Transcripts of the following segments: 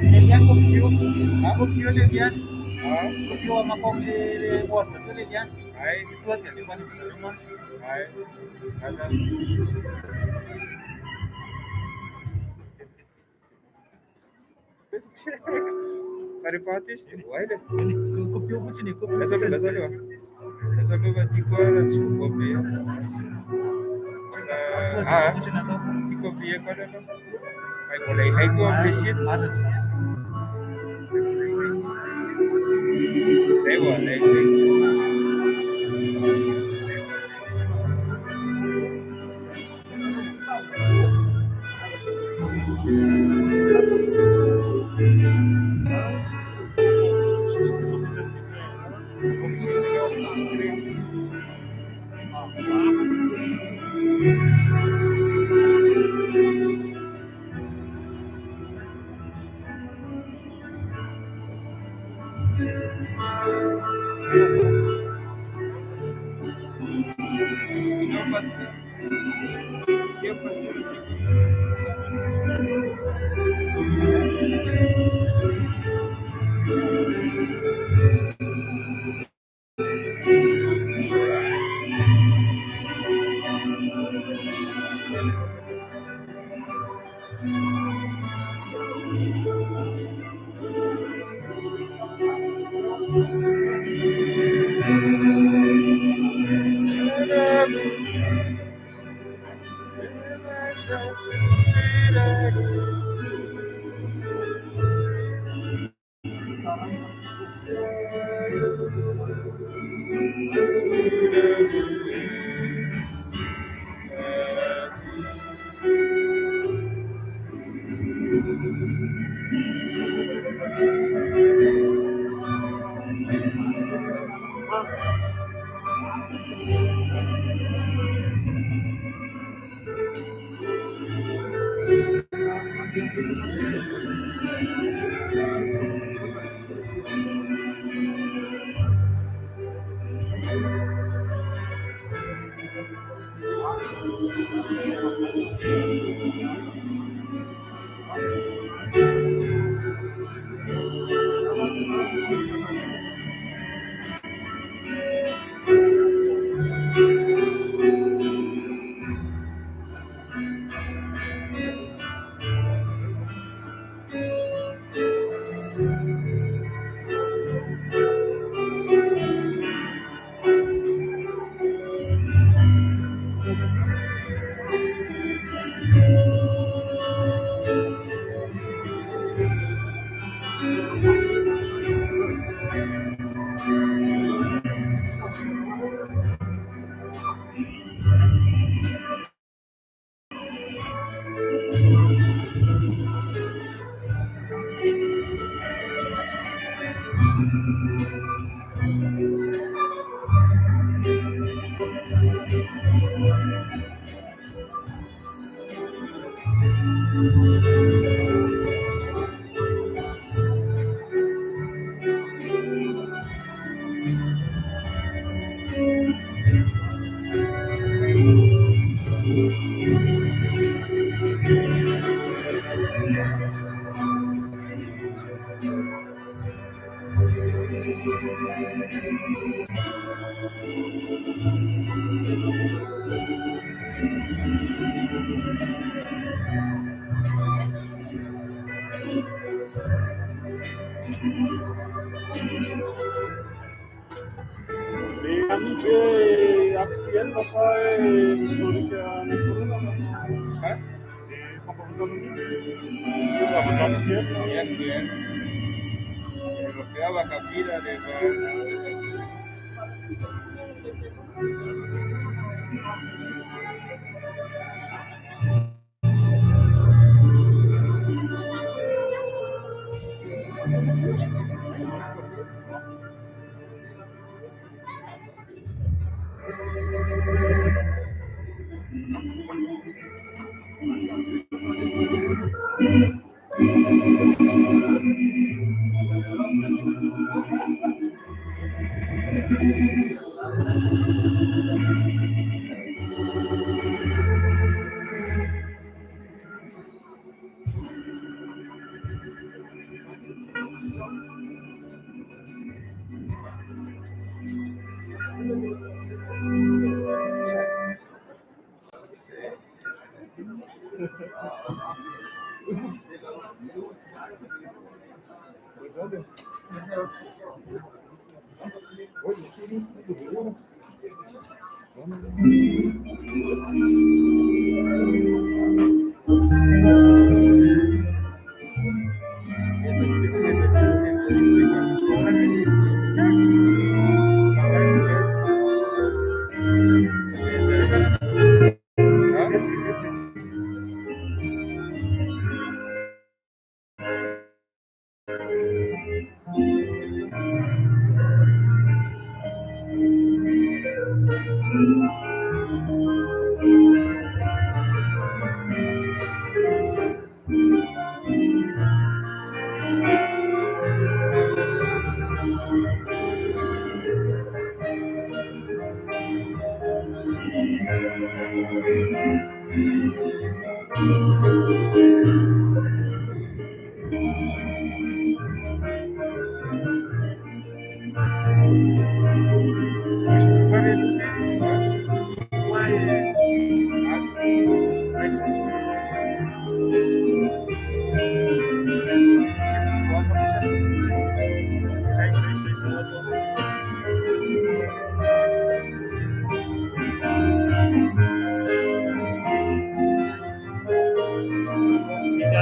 Lilian kopiu, kopiu Lilian, kopiu sama kopi water itu Lilian. Itu aja di mana bisa rumah. Ada. Paripatis, why the kopiu apa sini? Kopiu. Essa luva de cor de copia. De copia para não. Aí com a precisa. Sei lá, né? aktuell apa historia nasional kan di Fakultas ini juga aktuell yang dia Europea kabila de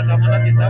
Zaman cinta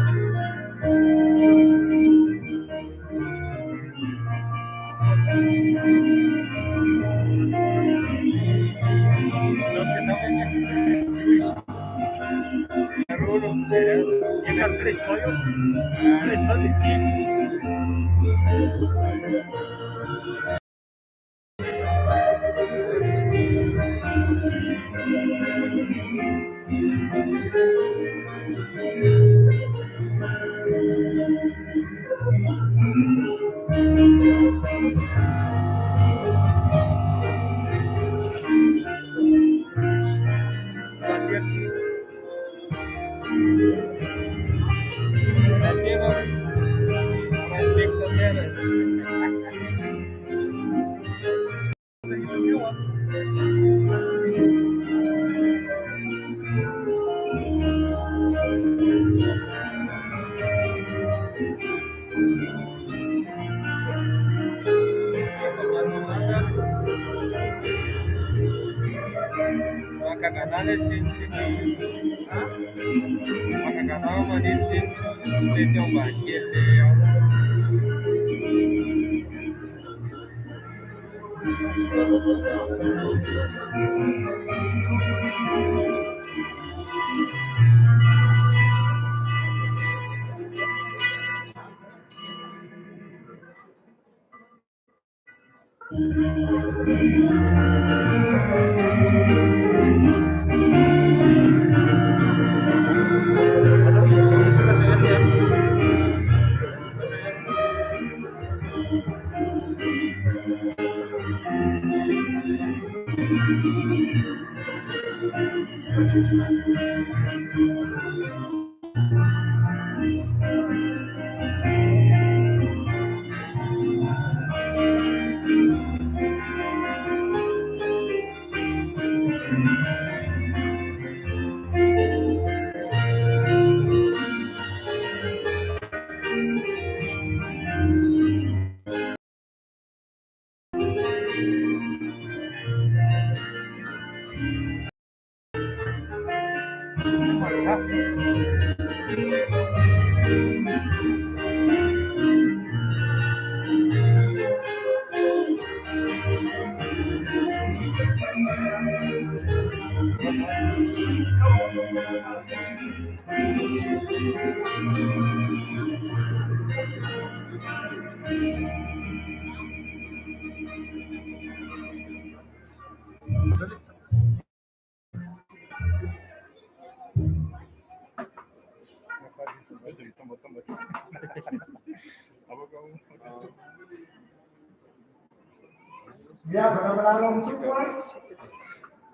Ya, benar-benar semua.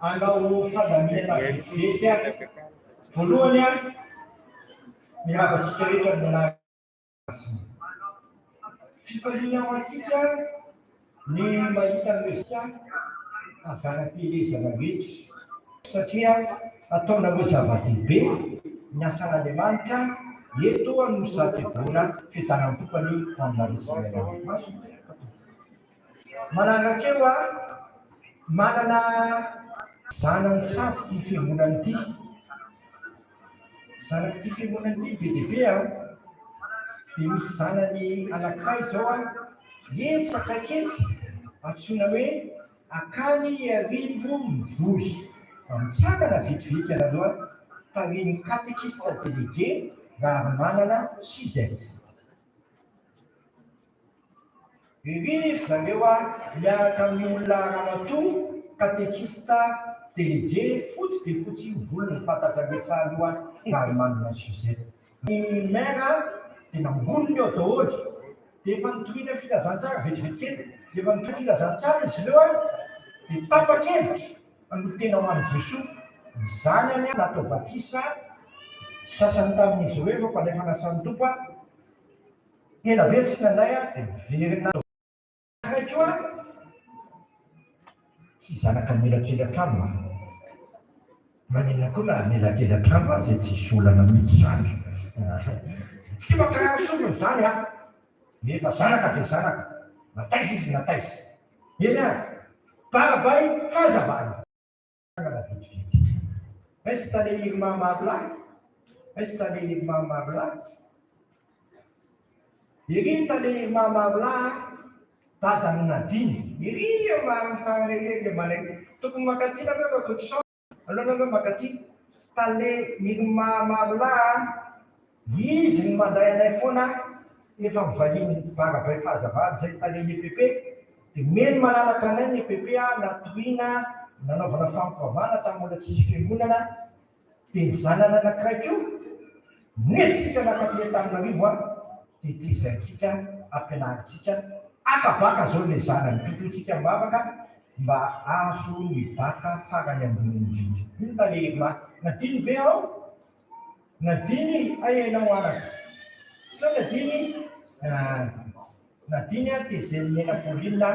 Ang fadamina Biblia, pulunya niya spiritual na Sipalinya wasika ni maitan Kristian akan pilih sebagai setiap atau nabi sahabat tipe nyasana demanta yaitu anusa tipuna kita nampu pali pandari sebenarnya mana kecewa mana na sanang saksi fimunanti sanang fimunanti pitipia tim sana di anak kai soan ye sakakis atsunawe akani ya vivum vush saka na fitfika na doa tagin katekista tilike mana na sizet Vivi sagewa ya kamula ramatu katekista telege futs di futsi vul patatagetsa doa mana na sizet ni mera tinanggulyo to Devan tuina filazantsara vetivety devan tu filazantsara izy ireo tapakevitra amin'ny tena ho an'i Jesosy izany any natao batisa sasany tamin'izy ireo efa mpanefana samy tompo ela vesika indray verina raiky tsy zanaka melakelan-trano manina koa na melakelan-trano zay tsy solana mihitsy zany tsy mankaraha solona zany nefa zanaka dia zanaka nataiza izy nataiza eny barabay fazabay est allé irma mabla est allé irma mabla iry allé irma mabla dadany nadiny iry mafanelele manay tokony makaty na meo kotsao aloha meo makaty tale irma mabla izy ny manday anay foana efa mivahiny barabay fazabady zay tale EPP dia meny malalaka anay ny EPP natohina nanaovana fampivavahana tamin'olona tsisy fiangonana dia ny zanana anankiray koa nentsika nakaty Antananarivo dia ity zayntsika ampianarintsika akabaka zao le zanany tototsika mivavaka mba azo mibaka farany ambony indrindra iny tale nadiny ve ao nadiny aenao anaka so nadiny tezenina Pauline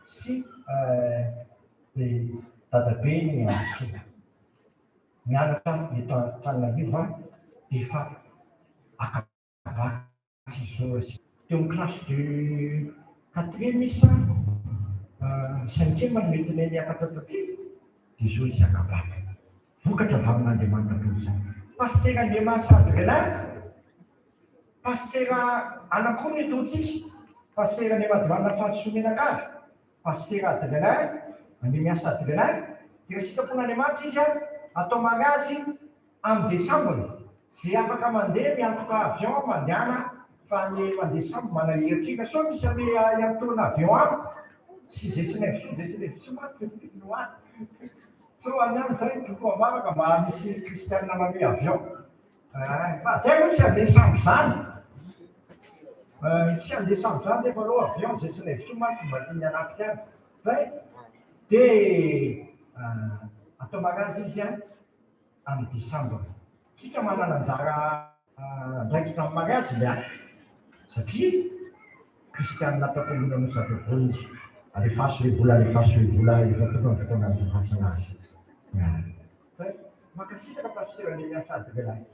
sy dadabe ny Soa mianatra eto Antananarivo dia efa akabaka izao teo amin'ny classe de quatrième isa cinquième mety nay niakatra tately dia zao izy akabaka vokatra avy amin'Andriamanitra toy izany paster Andriamanitra Adrelin paster anakory ny ataontsika paster Andriamanitra Fahasomenakavy paster Adrelin mandeha miasa Adrelin dia resikapon'Andriamanitra izy atao mariazy amin'ny desambra zay afaka mandeha miantoka avion mandehana fa ny mandesambra manahirikika so misy ame iantona avion aby sy zay sy nefi so any zay toko mavaka mba misy kristianina mame avion fa zay moa tsy andesambra zany tsy andesambra zany zay fa aloha avion zay sy nefi somatsy mba tiany anafiky any zay dia atao mariazy izy amin'ny desambra tsika manana anjara ndraiky tamin'ny mariazy le satria kristianina takolona no satavona izy alefaso le vola efa tokony fotoana andefasana azy makasitaka pasteur le miasa Adrelin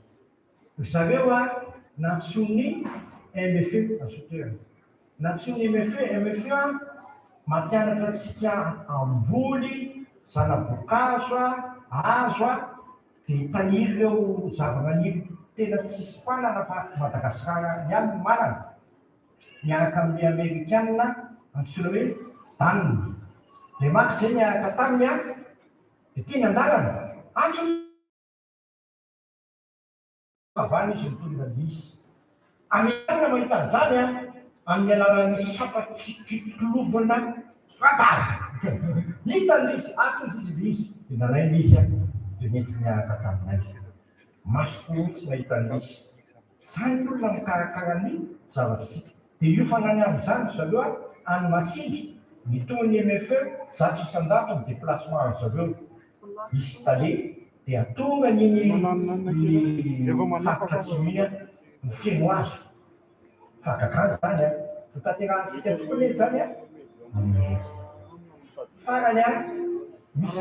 zareo natsony MFE pasteur natsony MFE mampianatra antsika amboly zana-bokazo azo dia tahiry ireo zava-maniry tena tsisy fanana fa Madagasikara ihany manana. Miaraka amin'ny Amerikanina antsoina hoe daniny. Dia maka izay miaraka taminy dia tia nandalana. Antso avana izy mitondra misy. Amerikanina mahita an'izany amin'ny alalan'ny sapatsikololovana radara. Hitany izy, atony izy misy. Dia nalainy izy dia mety miaraka taminay. Masoko mihitsy mahita misy. Izany olona mikarakara ny zavatr'isika. Dia io fanany amin'izany zareo any Matsindry, mitony MFE, zato isan-dato ny déplacement zareo isy tale, dia atonga ny fakatra tsimia ny feno azy. Fakakany zany tanterahantsika tokoa le zany farany misy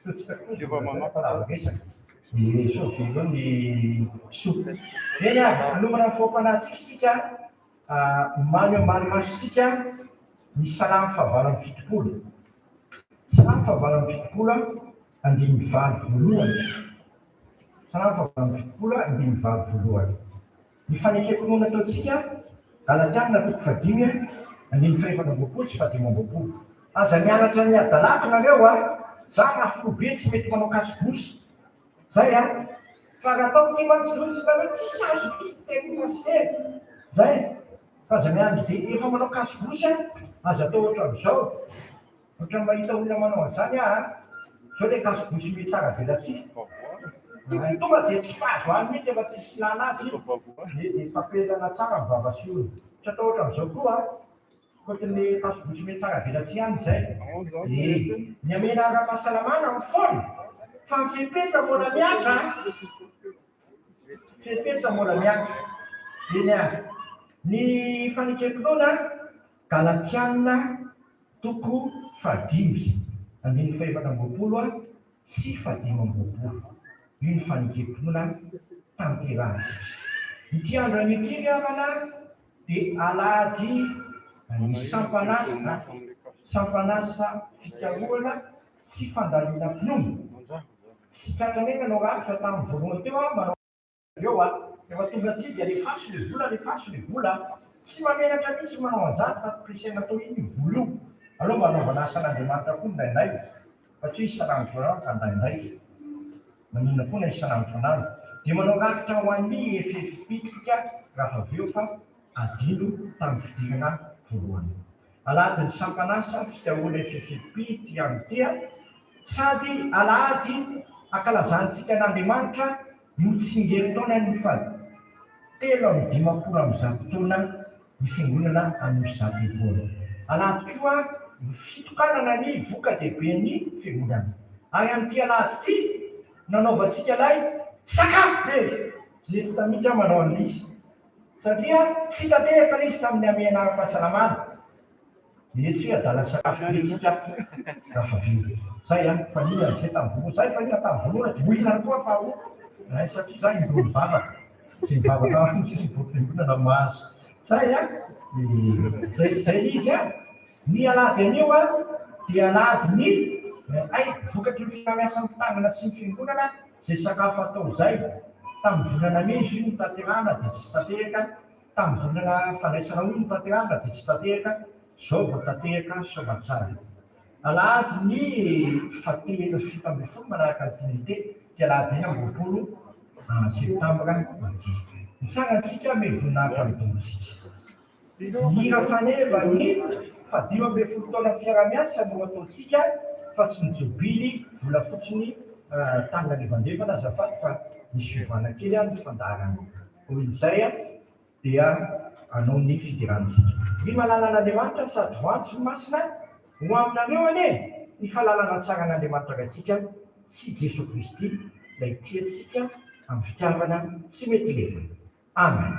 resaka ny sovelo ny sopa. Eny anomana ny foampanatsika isika mamy masosika ny salamy fahavalo amby fitopolo. Salamy fahavalo amby fitopolo andimy valo voalohany. Salamy fahavalo amby fitopolo andimy valo voalohany. Ny fanekeko-noana ataontsika Galatiana toko fadimy andimy faefatra ambinipolo sy fadimy ambinipolo. Aza mianatra ny adalako nareo za mafolobe tsy mety manao kasibosy. Zay fa natao ty mantsolotsy nareo tsy azo misy teknikasiteny. Zay fa aza miandry dia efa manao kasibosy aza atao ohatra amin'izao. Ohatra mahita olona manao an'izany zao le kasibosy mety tsara velatsika. Tonga dia tsy fahazoany mihitsy efa tsisy ilana azy dia fampelana tsara ny vava sy olona. Tsy atao ohatra amin'izao koa ohatran'le kasibosy mety tsara velatsika any zay. Ny amena ara-pahasalamana amin'ny foana fa ny fepetra mbola miaka. Fepetra mbola miaka. Ny fanekeko-noana Galatiana toko fadimy andimy faefatra ambinipolo sy fadimy ambinipolo. Io ny fanekeko-noana tanterahantsika. Ity andro an'ity ramana dia alahady ny sampanasa fikarohana sy fandalina mpinomy. Sikatra nanao raha fa tamin'ny voalohany teo manao eo efa tonga aty dia lefaso le vola tsy mamenatra mihitsy manao an'izany fa presena tao iny vola io. Aleo mba anaovana asan'Andriamanitra koa indraindray fa tsy isan'andro foanany ka indraindray manina foana isan'andro foanany. Dia manao rakitra ho an'ny efefipitsika raha avy eo fa adino tamin'ny fidirana voalohany. Alahady ny sampanasa fikarohana efefipity amin'ity sady alahady ankalazantsika n'Andriamanitra mitsingerin-taona ny telo amby dimapolo amby zato taona ny fiangonana amin'ny zato. Alahady koa ny fitokanana ny voka-dehiben'ny fiangonana. Ary amin'ity alahady ity nanaovantsika lay sakafo be. Zesta mihitsy manao an'izy satria tsy tanteraka ilay izy tamin'ny amena ara-pahasalamana. Etsy adala sakafo etsika rafa vy. Zay fa nina izay tamin'ny voalohany. Zay fa nina tamin'ny voalohany dia hoinana koa fa satria zay indro mivavaka. Tsy mivavaka sy voafiangonana mahazo. Zay izy ny alahady an'io dia alahady ny vokatry ny fiaramiasan'ny mpitangana sy ny fiangonana zay sakafo atao zay. Tamin'ny volana Mey io ny tanterahana dia tsy tanteraka. Tamin'ny volana fandraisana io ny tanterahana dia tsy tanteraka. Zao vao tanteraka soamatsara. Alahady ny fatelo fito ambin'ny folo manaraka ny trinité dia alahady eny ambinipolo septambra mandihy. Itsangantsika mevona ampalidomitsika. Hira faneva ny fadimy ambin'ny folo taona fiara-miasa no ataontsika fa tsy ny jobily vola fotsiny tanga levandefana azafady fa misy fivana kely ny fandarana. Hoin'izay dia anao ny fidirantsika. Ny malalan'Andriamanitra sady voantsy masina ho aminareo ny fahalalana tsara an'Andriamanitra antsika sy Jesu Kristy ilay tiantsika amin'ny fitiavana tsy mety levana. Amen.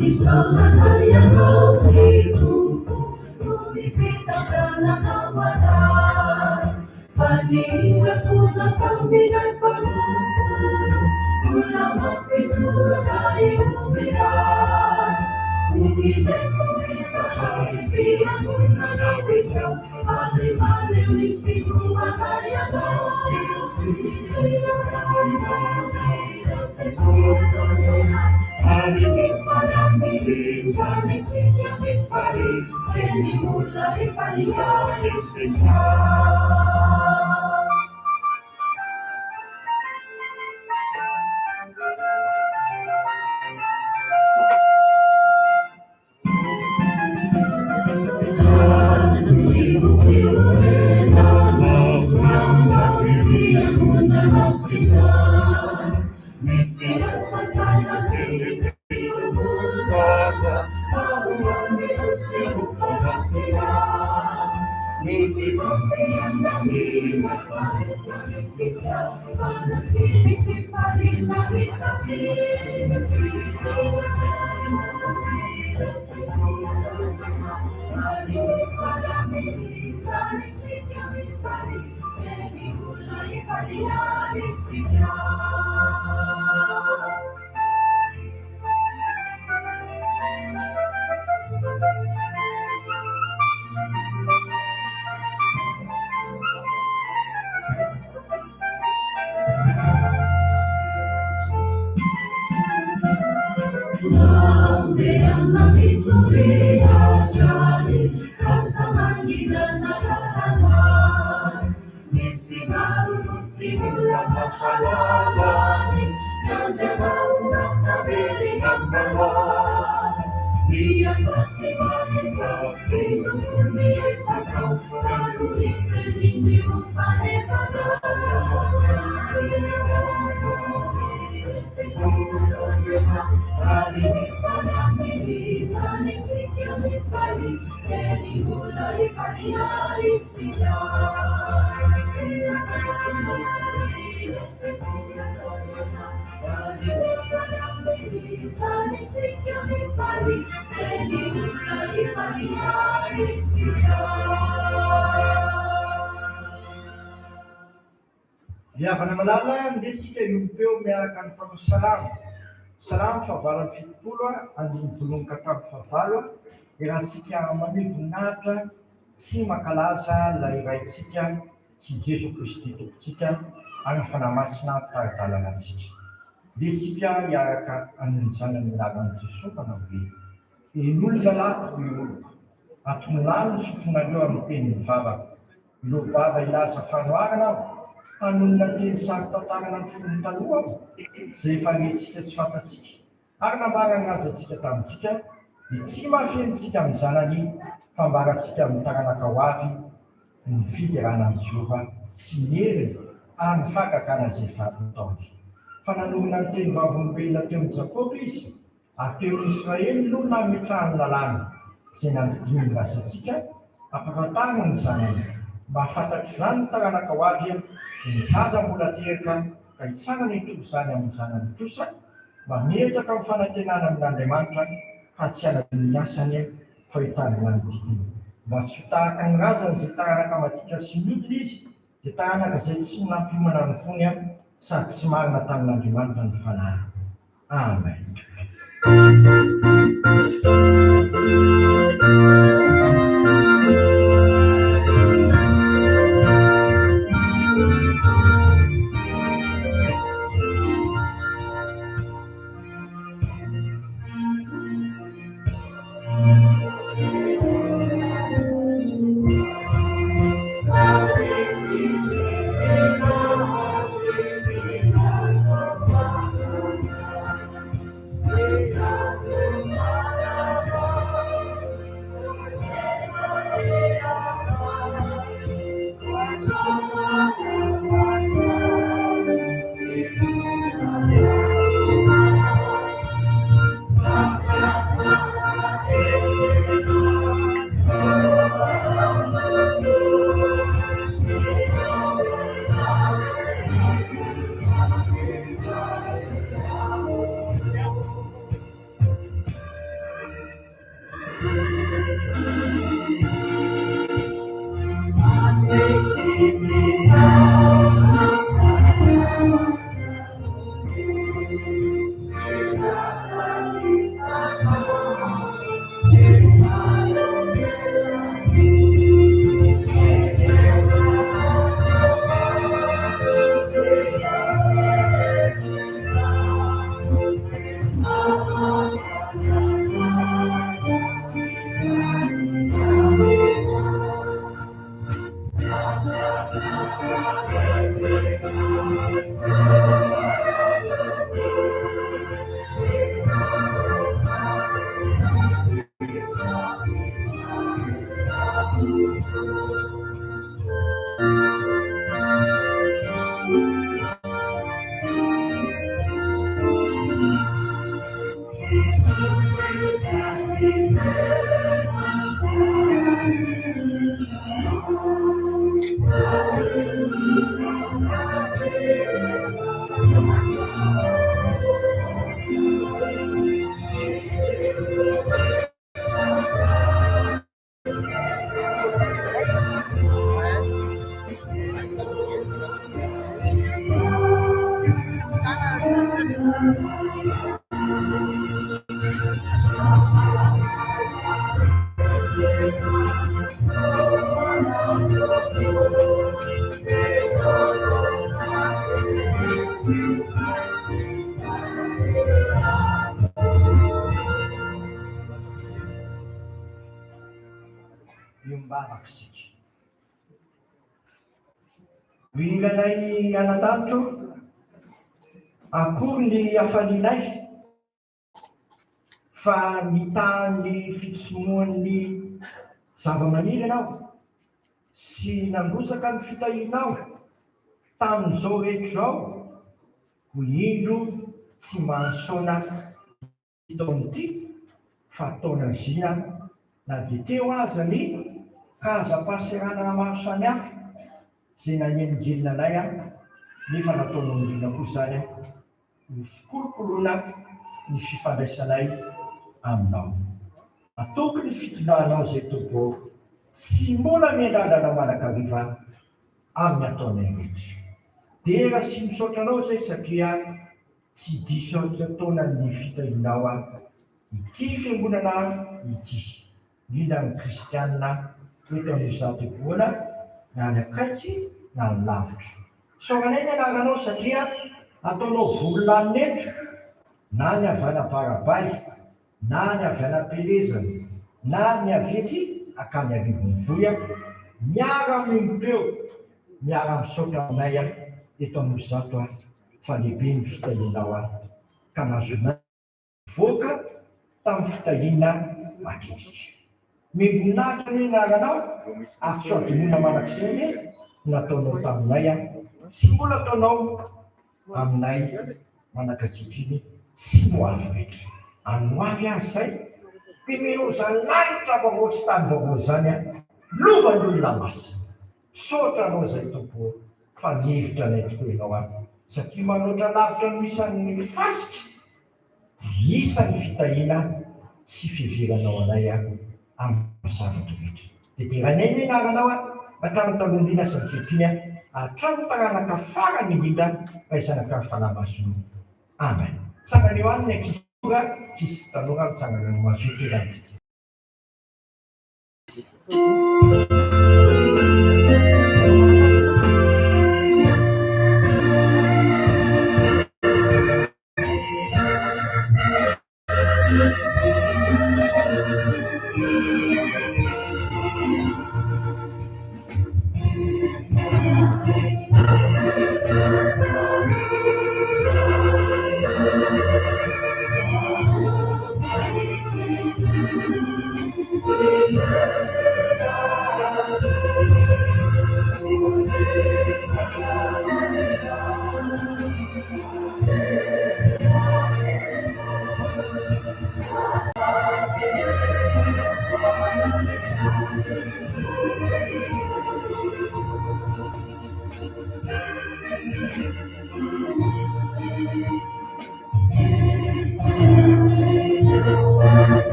Di sana yang kau itu, kami ay panatalo, mula magpitsura tayo umiran. Umijay kami sa halipian kung nalawisaw, mali-maliw ni Figuwa kaya nais. Hari ifanamilin sa nisikya ipari, Keni mula ipalialisikya. Ya, panamalaan, di sika yumpeo miarakan pagsalam. Salam favalan fitpulwa, andin tulung katang favala, ira sika manivunata, si makalasa lairai sika, si Jesu Kristi sika, ang fanamasna tartalangan sika. Di sika yarakan andin sana nilagang sisuka na wi. Inul jalat wiul, at mulan susunado ang pinifaba. Lupa bayla sa fanwagan anong natin sa tatangan ng puntaluan, sa ipangitsika sa fatatsika. Ang nabarang nga sa tsika tamtsika, itsima fin tsika mzanani, pambarat tsika mtaka nakawafi, ng fitira ng Jehovah, siniri ang fakakana sa fatatoji. Pananong natin babumbay natin sa kopis, at yung Israel luna mitang lalang, sinantimin na sa tsika, apakatangan sa namin. Mafataklan taga nakawagin, sinisada mula tirkan, kahit sangan itu sana yang sana ditusak, mahirja kang fanatinan ng lemantang, at siya na diniyasannya, kaitan ng titin. Matsuta kang razan si taga nakamatika sinudlis, si taga nakasetsin ng pimanang funyan, sa semangatang ng lemantang fana. Amen. Mimbavaksika. Ilanay anatanitro, akory ny hafalinay fa mitany fitsomoan'ny zava-maniry ianao sy nandrosaka ny fitahinao tamin'izao rehetra zao, ho indro tsy mahasoana taona ity fa taona zina na dia teo aza ny kaza-pahasaranana maro samihafa izay nanenonjelina anay nefa nataonao indrina koa zany ho fikolokoloana ny fifandraisanay aminao. Ataoko ny fitolahanao izay tompo sy mbola miandrandranao manakariva amin'ny ataonay rehetra. Dera sy misaotra anao izay satria tsy diso taona ny fitahinao ity fiangonana ity, indrindra ny kristianina eto amin'izao tokoana na ny akaiky na ny lavitra. Soranay ny anaranao satria ataonao vololanonetro na ny avy anam-parabay na ny avy anam-pelezana na ny avetsy akany arivon'ny voya, miara mimpeo, miara misaotra aminay eto amin'izao fa lehibe ny fitahinao ka nazonay voaka tamin'ny fitahina makikitra. Mimbonahitra ny anaranao ary tsy adinoina manak'izay nataonao taminay sy mbola ataonao aminay manakakitriny sy moavy rehetra. Anoavy azy izay, mpimeroza lanitra vahoatsy tany vahoatsy zany lovan'ny olona masina. Saotra anao izay tompo fa mihevitra anay tokoa ianao satria manoatra lavitra no isan'ny fasika, isan'ny fitahina sy fiheveranao anay amin'ny zavatra rehetra. Deranay ny anaranao hatramin'ny taolombiana sy ankehitriny hatramin'ny taranaka farany indrindra fa isanakary fanahy-masony. Amen. Tsangana eo any ny ankizy tanora mitsangana ny mazoto irantsika.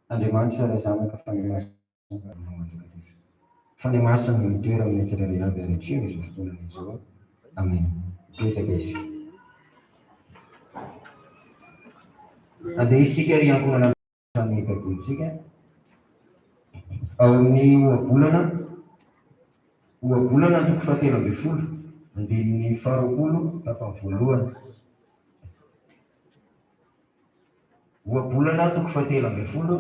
Andriamanitra ray zanaka fanemasana ny toera amin'ny tsirairay avy rehetra izao fotoana izao. Amen. Petraka izy. Andeha isika ry ankohana amin'ny baibolitsika ao amin'ny ohabolana toko fahatelo ambin'ny folo andininy faharoapolo tapany voalohany. Ohabolana toko fahatelo ambin'ny folo,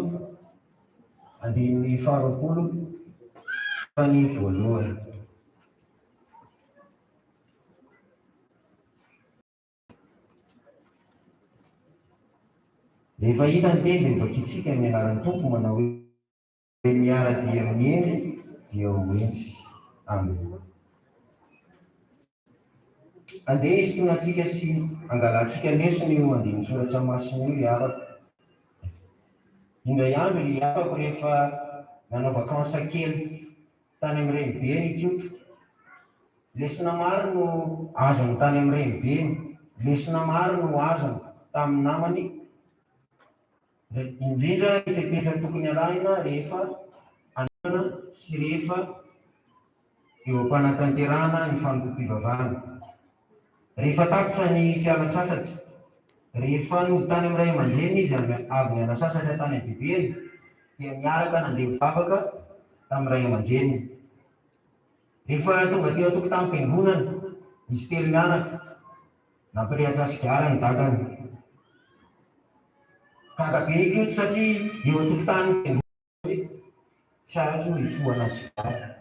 andininy faharoapolo, fa ny voalohany. Rehefa hita ny teny dia mivakitsika ny anaran'ny tompo manao hoe miara-dia miendry dia ho endry. Amen. Andeha isotonantsika sy angalantsika lesona io andiny soratra masina io hiarako. Indray andro hiarako rehefa nanao vakansa kely tany amin'ny renibeny Koto. Lesona maro no azony tany amin'ny renibeny, lesona maro no azony tamin'ny namany. Indrindra ifepetra tokony alahina rehefa anana sy rehefa eo am-panatanterahana ny fanompoam-pivavahana. Rehefa tapitra ny fialan-tsasatra, rehefa nody tany amin'ny ray aman-dreny izy avy niala sasatra tany am-bibeny, dia miaraka nandeha mivavaka tamin'ny ray aman-dreny. Rehefa tonga teo an-tokotany am-piangonana, izy telo mianaka, nampirehatra ny dadany. Gaga be Koto satria eo an-tokotany fiangonana tsy azo ifohana sigara.